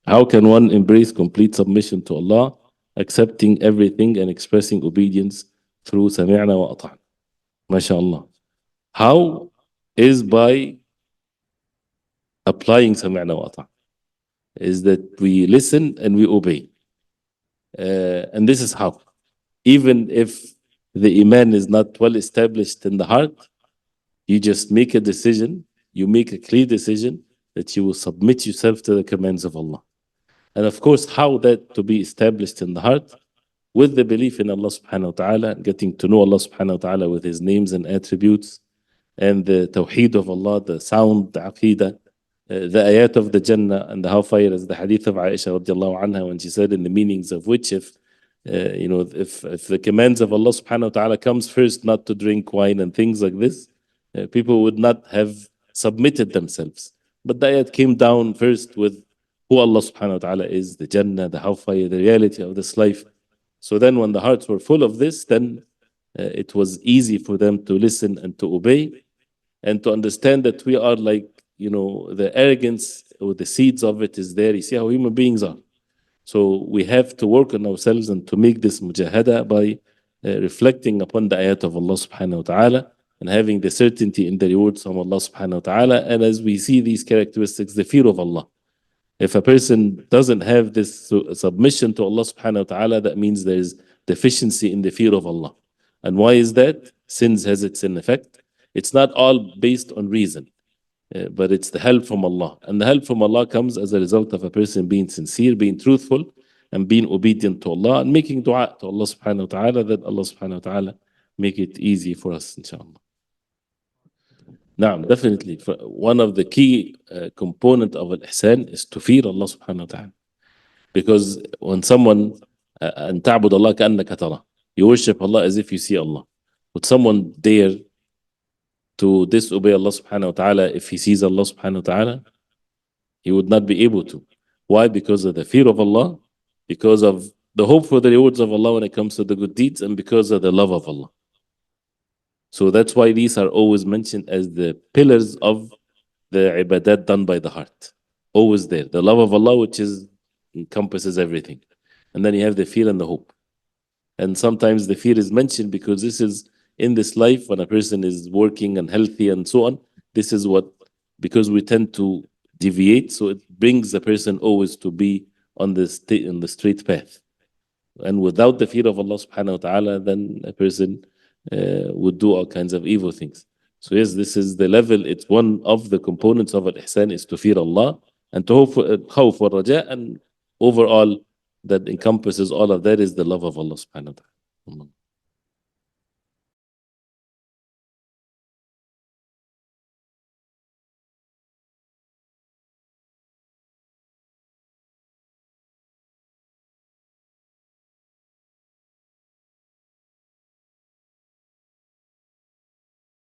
How can one embrace complete submission to Allah, accepting everything and expressing obedience through سمعنا وأطعنا? MashaAllah. How is by applying سمعنا وأطعنا. Is that we listen and we obey. And this is how. Even if the iman is not well established in the heart, you just make a decision, you make a clear decision that you will submit yourself to the commands of Allah. And of course, how that to be established in the heart? With the belief in Allah subhanahu wa ta'ala, getting to know Allah subhanahu wa ta'ala with His names and attributes, and the tawheed of Allah, the sound aqidah, the ayat of the Jannah and the hellfire, as the hadith of Aisha radiallahu anha, when she said in the meanings of which, if the commands of Allah subhanahu wa ta'ala comes first, not to drink wine and things like this, people would not have submitted themselves. But the ayat came down first with who Allah subhanahu wa ta'ala is, the Jannah, the hellfire, the reality of this life. So then when the hearts were full of this, then it was easy for them to listen and to obey and to understand that we are like, the arrogance or the seeds of it is there. You see how human beings are. So we have to work on ourselves and to make this mujahada by reflecting upon the ayat of Allah subhanahu wa ta'ala and having the certainty in the rewards from Allah subhanahu wa ta'ala. And as we see these characteristics, the fear of Allah. If a person doesn't have this submission to Allah subhanahu wa ta'ala, that means there is deficiency in the fear of Allah. And why is that? Sins has its in effect. It's not all based on reason, but it's the help from Allah. And the help from Allah comes as a result of a person being sincere, being truthful, and being obedient to Allah, and making dua to Allah subhanahu wa ta'ala, that Allah subhanahu wa ta'ala make it easy for us, inshallah. Now, definitely, one of the key component of al-ihsan is to fear Allah subhanahu wa ta'ala. Because when someone, أن تعبد الله كأنك تراه, you worship Allah as if you see Allah. Would someone dare to disobey Allah subhanahu wa ta'ala if he sees Allah subhanahu wa ta'ala? He would not be able to. Why? Because of the fear of Allah, because of the hope for the rewards of Allah when it comes to the good deeds, and because of the love of Allah. So that's why these are always mentioned as the pillars of the ibadat done by the heart. Always there. The love of Allah, which encompasses everything. And then you have the fear and the hope. And sometimes the fear is mentioned because this is in this life when a person is working and healthy and so on. This is because we tend to deviate, so it brings the person always to be on the straight path. And without the fear of Allah subhanahu wa ta'ala, then a person would do all kinds of evil things. So yes, this is the level. It's one of the components of al-ihsan is to fear Allah and to hope for khawf wa raja, and overall that encompasses all of that is the love of Allah subhanahu wa ta'ala.